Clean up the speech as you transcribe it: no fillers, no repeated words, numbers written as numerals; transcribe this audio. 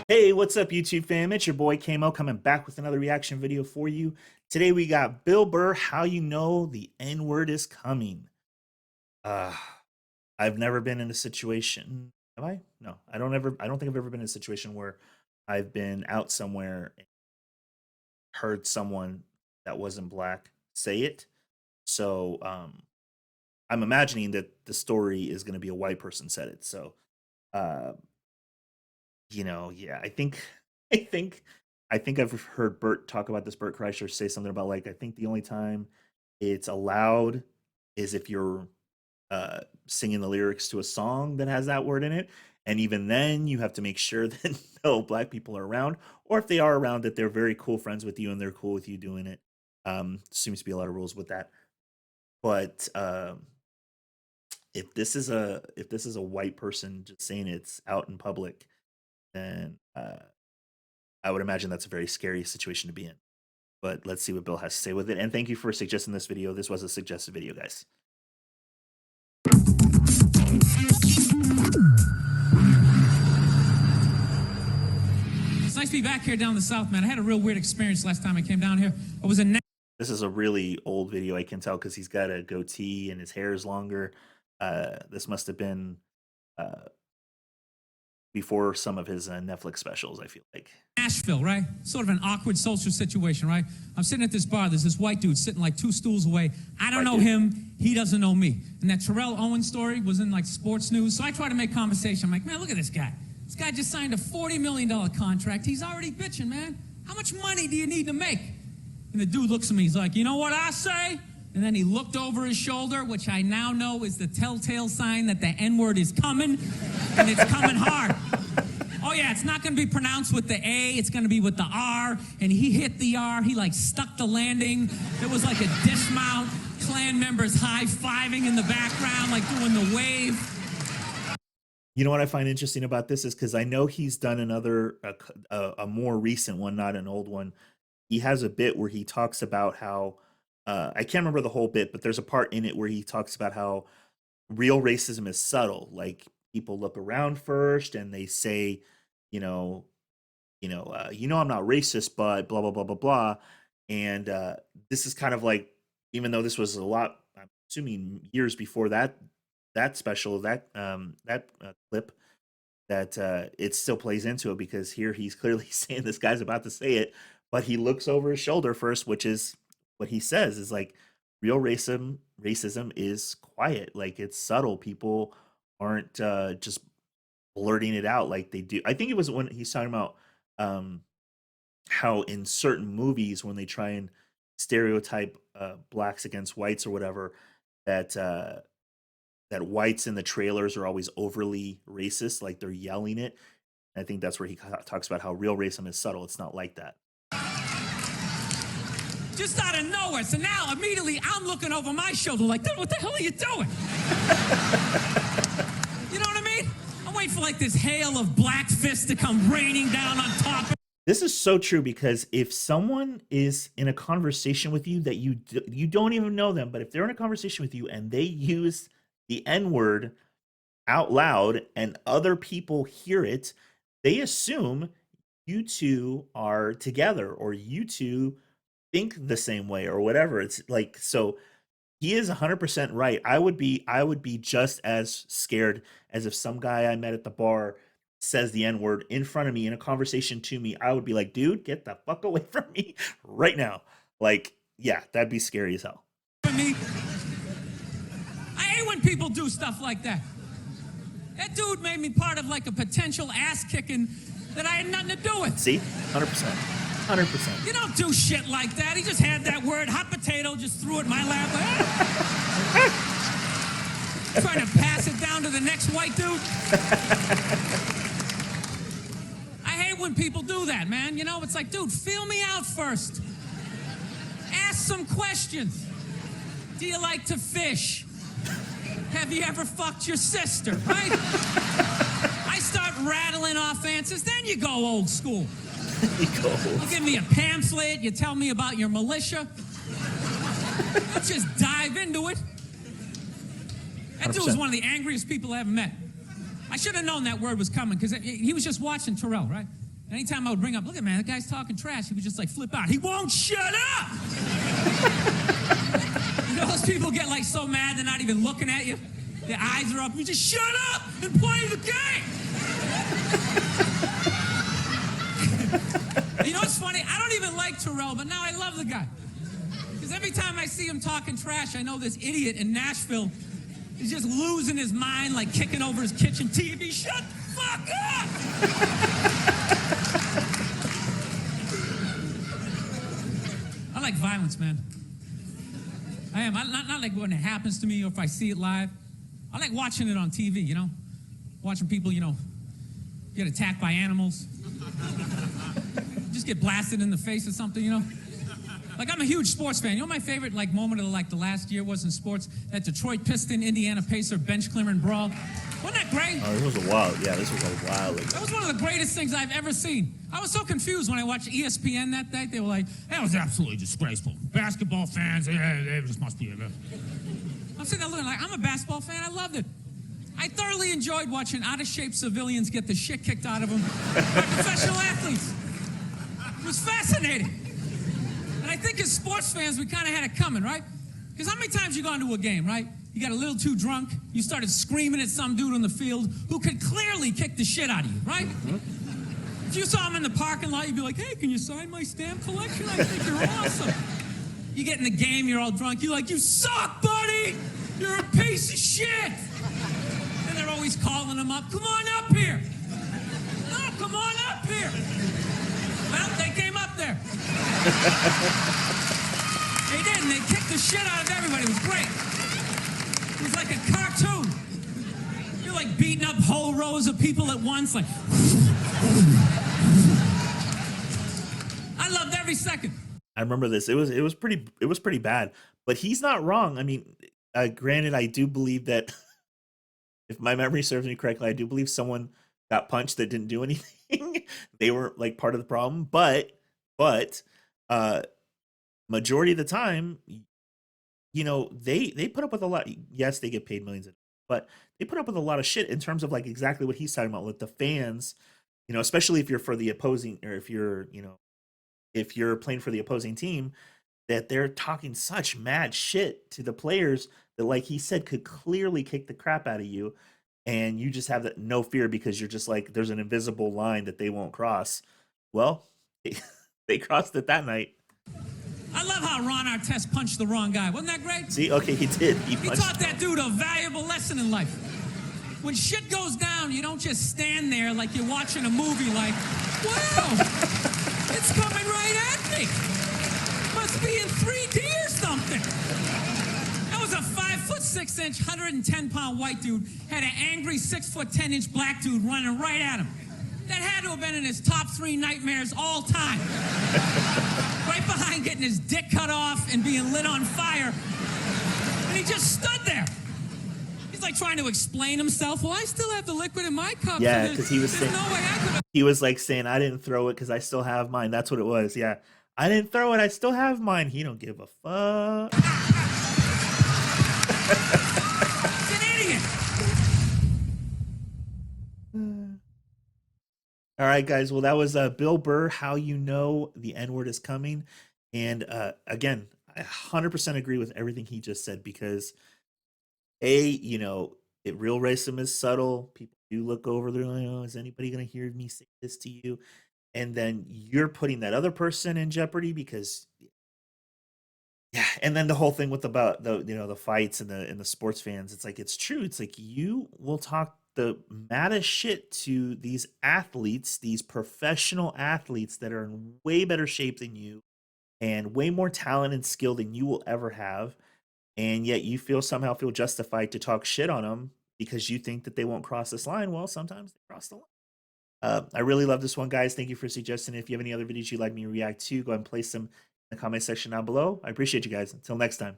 Hey, what's up, YouTube fam? It's your boy Kamo coming back with another reaction video for you. Today we got Bill Burr, How You Know the N-Word is Coming. I've never been in a situation. Have I? No, I don't think I've ever been in a situation where I've been out somewhere and heard someone that wasn't black say it. So I'm imagining that the story is going to be a white person said it. So uh, yeah, I think I've heard Bert talk about this. Bert Kreischer say something about like I think the only time it's allowed is if you're singing the lyrics to a song that has that word in it, and even then you have to make sure that no black people are around, or if they are around, that they're very cool friends with you and they're cool with you doing it. Seems to be a lot of rules with that, but if this is a white person just saying it's out in public, then I would imagine that's a very scary situation to be in. But let's see what Bill has to say with it. And thank you for suggesting this video. This was a suggested video, guys. It's nice to be back here down in the South, man. I had a real weird experience last time I came down here. I was in... This is a really old video, I can tell, because he's got a goatee and his hair is longer. This must have been before some of his Netflix specials, I feel like. Nashville, right? Sort of an awkward social situation, right? I'm sitting at this bar. There's this white dude sitting like 2 stools away. I don't know him. He doesn't know me. And that Terrell Owens story was in like sports news. So I try to make conversation. I'm like, man, look at this guy. This guy just signed a $40 million contract. He's already bitching, man. How much money do you need to make? And the dude looks at me. He's like, you know what I say? And then he looked over his shoulder, which I now know is the telltale sign that the N-word is coming, and it's coming hard. Oh, yeah, it's not going to be pronounced with the A. It's going to be with the R. And he hit the R. He, like, stuck the landing. There was, like, a dismount. Klan members high-fiving in the background, like, doing the wave. You know what I find interesting about this is because I know he's done another, a more recent one, not an old one. He has a bit where he talks about how, I can't remember the whole bit, but there's a part in it where he talks about how real racism is subtle. Like, people look around first and they say, I'm not racist, but blah, blah, blah, blah, blah. And this is kind of like, even though this was a lot, I'm assuming years before that special, that clip, that it still plays into it, because here he's clearly saying this guy's about to say it, but he looks over his shoulder first, which is what he says is like, real racism is quiet. Like, it's subtle. People aren't just blurting it out like they do. I think it was when he's talking about how in certain movies, when they try and stereotype blacks against whites or whatever, that that whites in the trailers are always overly racist, like they're yelling it. And I think that's where he talks about how real racism is subtle. It's not like that. Just out of nowhere. So now immediately I'm looking over my shoulder like, dude, what the hell are you doing? You know what I mean? I'm waiting for like this hail of black fists to come raining down on top. This is so true, because if someone is in a conversation with you that you don't even know them, but if they're in a conversation with you and they use the N-word out loud and other people hear it, they assume you two are together or you two think the same way or whatever. It's like, so he is 100% right. I would be just as scared as if some guy I met at the bar says the N-word in front of me in a conversation to me. I would be like, dude, get the fuck away from me right now. Like, yeah, that'd be scary as hell. I hate when people do stuff like that. That dude made me part of like a potential ass kicking that I had nothing to do with. See, 100%. 100%. You don't do shit like that. He just had that word, hot potato, just threw it in my lap. Trying to pass it down to the next white dude. I hate when people do that, man. You know, it's like, dude, feel me out first. Ask some questions. Do you like to fish? Have you ever fucked your sister, right? I start rattling off answers, then you go old school. You give me a pamphlet, you tell me about your militia. Let's just dive into it. That dude was 100%. one of the angriest people I ever met. I should have known that word was coming because he was just watching Terrell, right? Anytime I would bring up, look at man, that guy's talking trash, he would just like flip out. He won't shut up! You know, those people get like so mad they're not even looking at you. Their eyes are up. You just shut up and play the game. You know what's funny? I don't even like Terrell, but now I love the guy. Because every time I see him talking trash, I know this idiot in Nashville is just losing his mind, like kicking over his kitchen TV. Shut the fuck up! I like violence, man. I am. Not like when it happens to me or if I see it live. I like watching it on TV, you know? Watching people, you know, get attacked by animals. Just get blasted in the face or something, you know? Like, I'm a huge sports fan. You know my favorite, like, moment of, like, the last year was in sports? That Detroit Piston, Indiana Pacer bench clearing brawl. Wasn't that great? Oh, this was a while. Yeah, this was a while ago. That was one of the greatest things I've ever seen. I was so confused when I watched ESPN that day. They were like, that was absolutely disgraceful. Basketball fans, they just must be... I'm sitting there looking like, I'm a basketball fan. I loved it. I thoroughly enjoyed watching out-of-shape civilians get the shit kicked out of them by professional athletes. It was fascinating. And I think as sports fans, we kind of had it coming, right? Because how many times you gone to a game, right? You got a little too drunk, you started screaming at some dude on the field who could clearly kick the shit out of you, right? If you saw him in the parking lot, you'd be like, hey, can you sign my stamp collection? I think you're awesome. You get in the game, you're all drunk, you're like, you suck, buddy! You're a piece of shit! And they're always calling him up, come on up here! No, come on up here! Well, they came up there. They did, and they kicked the shit out of everybody. It was great. It was like a cartoon. You're like beating up whole rows of people at once, like. I loved every second. I remember this. It was pretty bad. But he's not wrong. I mean, granted, I do believe that if my memory serves me correctly, I do believe someone got punched that didn't do anything. They were like part of the problem. But majority of the time, you know, they put up with a lot. Yes, they get paid millions, but they put up with a lot of shit in terms of like exactly what he's talking about with the fans. You know, especially if you're for the opposing, or if you're, you know, if you're playing for the opposing team, that they're talking such mad shit to the players that, like he said, could clearly kick the crap out of you, and you just have that no fear because you're just like, there's an invisible line that they won't cross. Well, they crossed it that night. I love how Ron Artest punched the wrong guy. Wasn't that great? See, okay, he did. He taught that dude a valuable lesson in life. When shit goes down, you don't just stand there like you're watching a movie like, wow, it's coming right at me. Must be in 3D or something. That was a 5'6", 110-pound white dude, had an angry 6'10" black dude running right at him. That had to have been in his top 3 nightmares all time. Right behind getting his dick cut off and being lit on fire. And he just stood there. He's like trying to explain himself. Well, I still have the liquid in my cup. Yeah, so because he was saying, no way I could. he was like saying, I didn't throw it because I still have mine. That's what it was. Yeah, I didn't throw it. I still have mine. He don't give a fuck. He's an idiot. All right, guys. Well, that was Bill Burr. How you know the N-word is coming. And again, I 100% agree with everything he just said because you know, real racism is subtle. People do look over there like, oh, is anybody going to hear me say this to you? And then you're putting that other person in jeopardy because, yeah. And then the whole thing with about the, you know, the fights and the sports fans, it's like, it's true. It's like you will talk the maddest shit to these athletes, these professional athletes that are in way better shape than you and way more talent and skill than you will ever have. And yet you somehow feel justified to talk shit on them because you think that they won't cross this line. Well, sometimes they cross the line. I really love this one, guys. Thank you for suggesting it. If you have any other videos you'd like me to react to, go ahead and place them in the comment section down below. I appreciate you guys. Until next time.